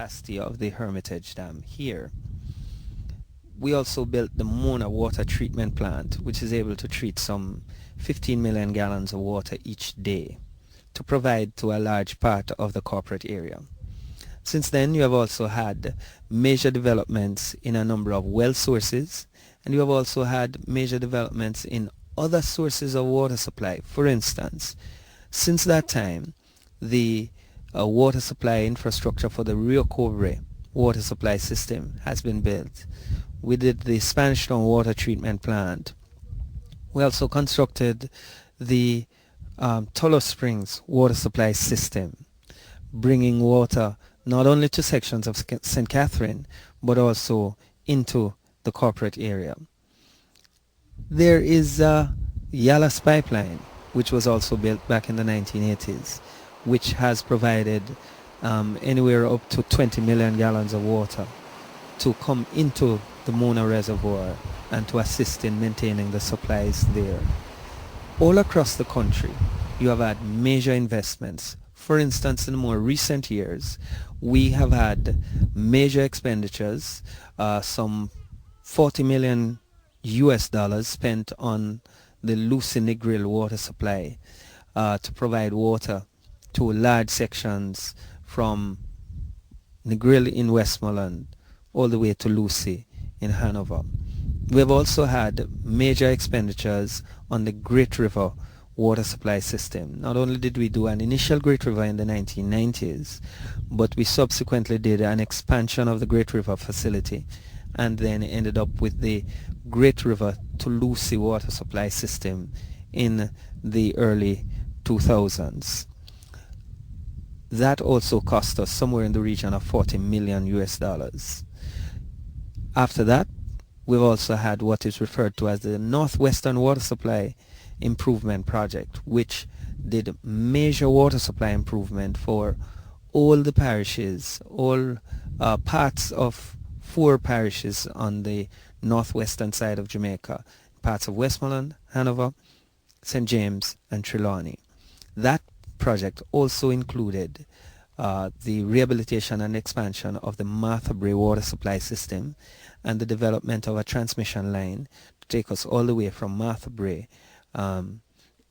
capacity of the Hermitage Dam here. We also built the Mona water treatment plant, which is able to treat some 15 million gallons of water each day to provide to a large part of the corporate area. Since then, you have also had major developments in a number of well sources, and you have also had major developments in other sources of water supply. For instance, since that time, the water supply infrastructure for the Rio Cobre water supply system has been built. We did the Spanish Town water treatment plant. We also constructed the Tullow Springs water supply system, bringing water not only to sections of St. Catherine, but also into the corporate area. There is Yalas Pipeline, which was also built back in the 1980s, which has provided anywhere up to 20 million gallons of water to come into the Mona Reservoir and to assist in maintaining the supplies there. All across the country, you have had major investments. For instance, in the more recent years, we have had major expenditures, some 40 million US dollars spent on the Lucy Negril water supply to provide water to large sections from Negril in Westmoreland all the way to Lucy in Hanover. We have also had major expenditures on the Great River water supply system. Not only did we do an initial Great River in the 1990s, but we subsequently did an expansion of the Great River facility and then ended up with the Great River to Lucy water supply system in the early 2000s. That also cost us somewhere in the region of 40 million US dollars. After that, we've also had what is referred to as the Northwestern Water Supply Improvement Project, which did major water supply improvement for all the parishes, all parts of 4 parishes on the northwestern side of Jamaica, parts of Westmoreland, Hanover, St. James, and Trelawney. That project also included the rehabilitation and expansion of the Martha Brae water supply system and the development of a transmission line to take us all the way from Martha Brae,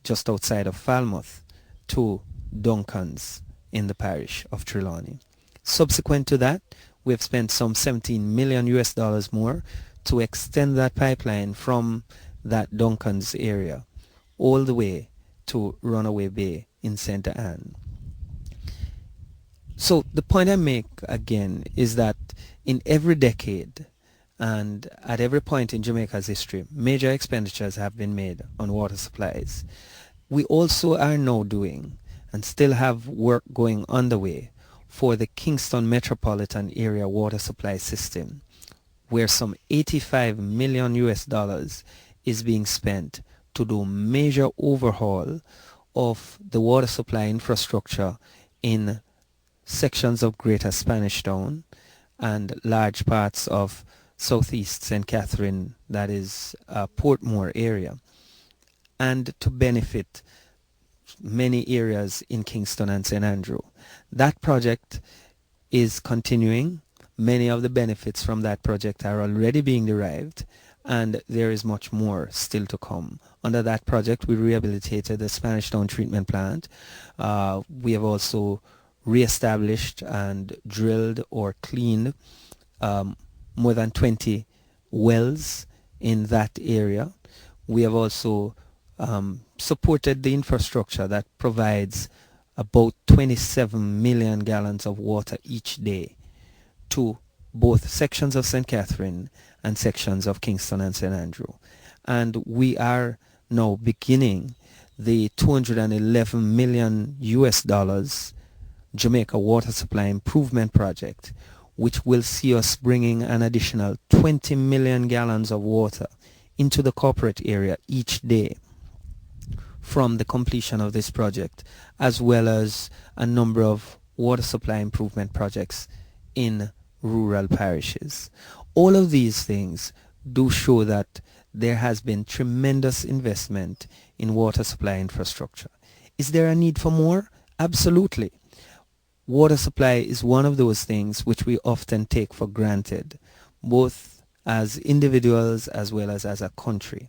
just outside of Falmouth, to Duncan's in the parish of Trelawney. Subsequent to that, we have spent some 17 million US dollars more to extend that pipeline from that Duncan's area all the way to Runaway Bay in St. Anne. So the point I make again is that in every decade and at every point in Jamaica's history, major expenditures have been made on water supplies. We also are now doing and still have work going underway for the Kingston Metropolitan Area Water Supply System, where some 85 million US dollars is being spent to do major overhaul of the water supply infrastructure in sections of Greater Spanish Town and large parts of southeast St. Catherine, that is Portmore area, and to benefit many areas in Kingston and St. Andrew. That project is continuing. Many of the benefits from that project are already being derived, and there is much more still to come. Under that project, we rehabilitated the Spanish Town treatment plant. We have also reestablished and drilled or cleaned more than 20 wells in that area. We have also supported the infrastructure that provides about 27 million gallons of water each day to both sections of St. Catherine and sections of Kingston and St. Andrew. And we are now beginning the 211 million US dollars Jamaica Water Supply Improvement Project, which will see us bringing an additional 20 million gallons of water into the corporate area each day from the completion of this project, as well as a number of water supply improvement projects in rural parishes. All of these things do show that there has been tremendous investment in water supply infrastructure. Is there a need for more? Absolutely. Water supply is one of those things which we often take for granted, both as individuals as well as a country.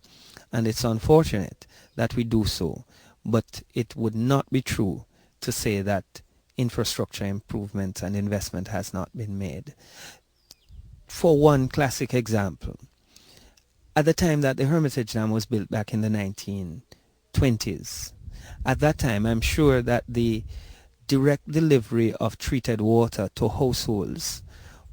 And it's unfortunate that we do so, but it would not be true to say that infrastructure improvement and investment has not been made. For one classic example, at the time that the Hermitage Dam was built back in the 1920s, at that time I'm sure that the direct delivery of treated water to households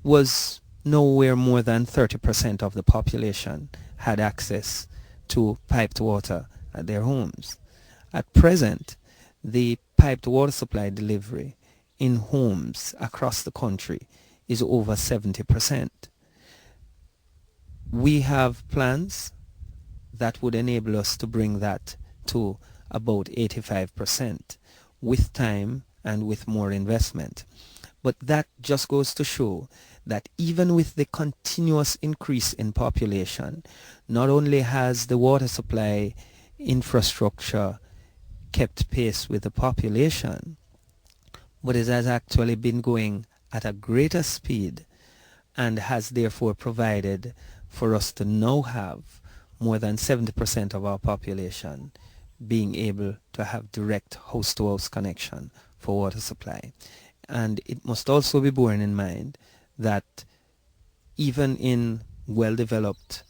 was nowhere more than 30% of the population had access to piped water at their homes. At present, the piped water supply delivery in homes across the country is over 70%. We have plans that would enable us to bring that to about 85% with time and with more investment. But that just goes to show that even with the continuous increase in population, not only has the water supply infrastructure kept pace with the population, but it has actually been going at a greater speed and has therefore provided for us to now have more than 70% of our population being able to have direct house-to-house connection for water supply. And it must also be borne in mind that even in well-developed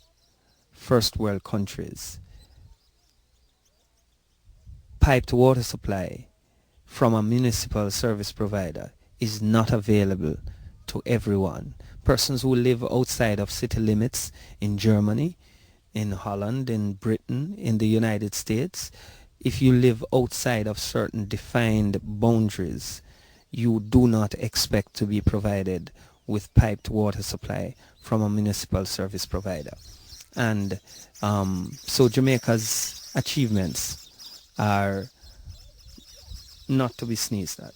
first world countries, piped water supply from a municipal service provider is not available to everyone. Persons who live outside of city limits in Germany, in Holland, in Britain, in the United States, if you live outside of certain defined boundaries, you do not expect to be provided with piped water supply from a municipal service provider. And so Jamaica's achievements are not to be sneezed at.